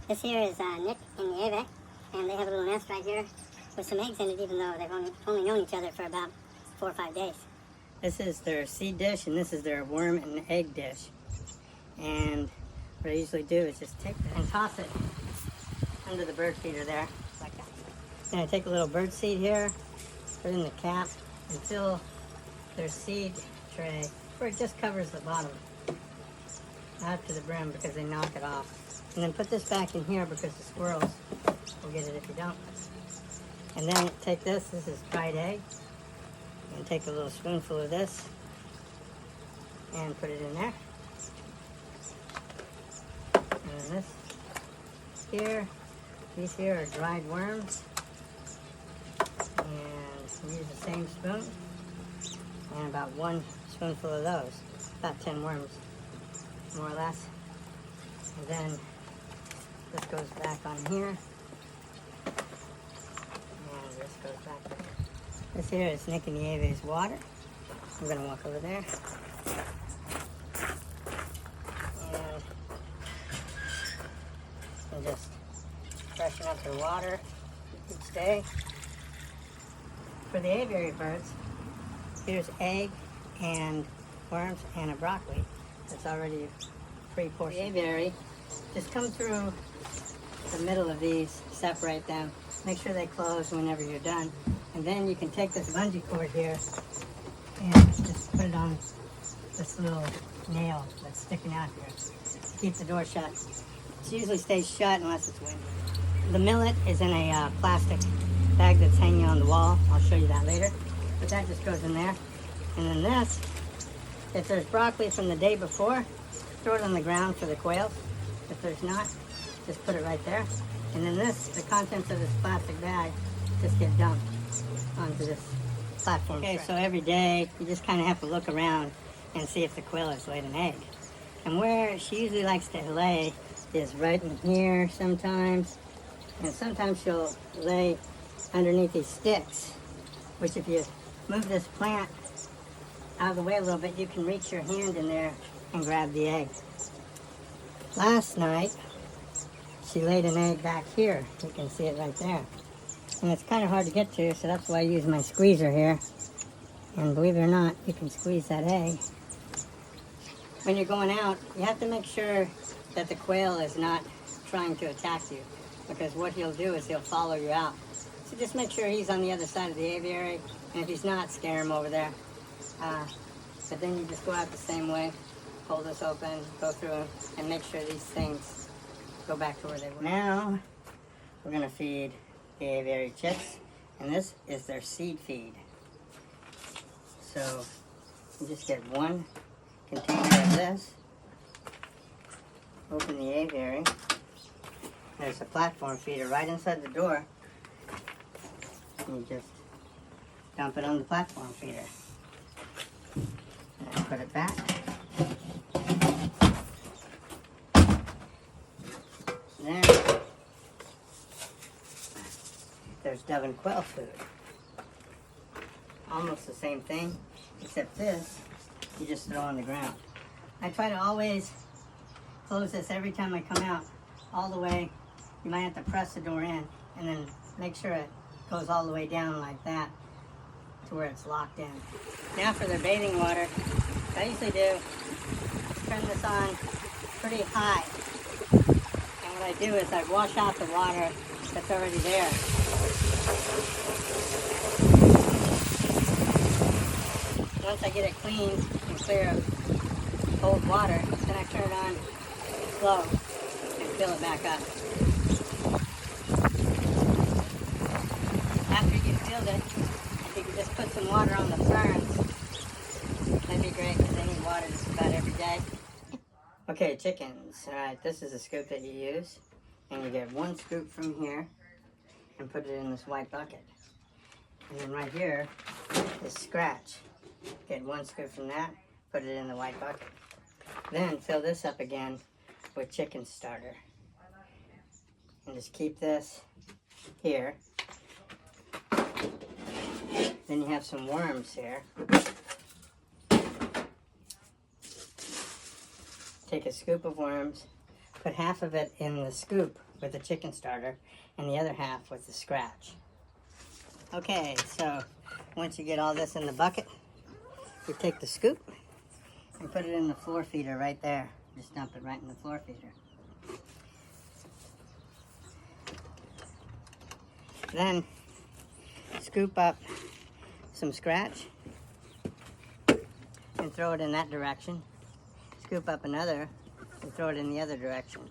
This here is Nick and Nieve, and they have a little nest right here with some eggs in it, even though they've only known each other for about 4 or 5 days. This is their seed dish, and this is their worm and egg dish. And what I usually do is just take that and toss it under the bird feeder there, like that. And I take a little bird seed here, put it in the cap, and fill their seed tray where it just covers the bottom, not to the brim because they knock it off. And then put this back in here because the squirrels will get it if you don't. And then take this is dried egg, and take a little spoonful of this and put it in there. And then this here, these here are dried worms, and use the same spoon, and about 1 spoonful of those, about 10 worms, more or less. And then this goes back on here, and this goes back there. This here is Nick and Nieve's water. I'm going to walk over there. And just freshen up their water each day. For the aviary birds, here's egg and worms and a broccoli that's already pre-portioned. The aviary, just come through the middle of these, separate them, make sure they close whenever you're done, and then you can take this bungee cord here and just put it on this little nail that's sticking out here to keep the door shut. It usually stays shut unless it's windy. The millet is in a plastic bag that's hanging on the wall. I'll show you that later, but that just goes in there. And then this, if there's broccoli from the day before, throw it on the ground for the quails. If there's not, just put it right there. And then this, the contents of this plastic bag, just get dumped onto this platform. Okay, so every day, you just kind of have to look around and see if the quail has laid an egg. And where she usually likes to lay is right in here sometimes. And sometimes she'll lay underneath these sticks, which if you move this plant out of the way a little bit, you can reach your hand in there and grab the egg. Last night, she laid an egg back here. You can see it right there. And it's kind of hard to get to, so that's why I use my squeezer here. And believe it or not, you can squeeze that egg. When you're going out, you have to make sure that the quail is not trying to attack you, because what he'll do is he'll follow you out. So just make sure he's on the other side of the aviary, and if he's not, scare him over there. But then you just go out the same way, hold this open, go through them, and make sure these things go back to where they were. Now, we're gonna feed the aviary chicks, and this is their seed feed. So, you just get 1 container of this, open the aviary, there's a platform feeder right inside the door, and you just dump it on the platform feeder. And put it back. Then there's dove and quail food. Almost the same thing, except this, you just throw on the ground. I try to always close this every time I come out, all the way. You might have to press the door in, and then make sure it goes all the way down like that to where it's locked in. Now for their bathing water, what I usually do is turn this on pretty high. And what I do is I wash out the water that's already there. Once I get it clean and clear of cold water, then I turn it on slow and fill it back up. After you filled it, if you could just put some water on the ferns, that'd be great because they need water just about every day. Okay, chickens. Alright, this is a scoop that you use. And you get 1 scoop from here and put it in this white bucket. And then right here is scratch. Get 1 scoop from that, put it in the white bucket. Then fill this up again with chicken starter. And just keep this here. Then you have some worms here. Take a scoop of worms, put half of it in the scoop with the chicken starter and the other half with the scratch. Okay, so once you get all this in the bucket, you take the scoop and put it in the floor feeder right there. Just dump it right in the floor feeder. Then scoop up some scratch and throw it in that direction. Scoop up another and throw it in the other direction.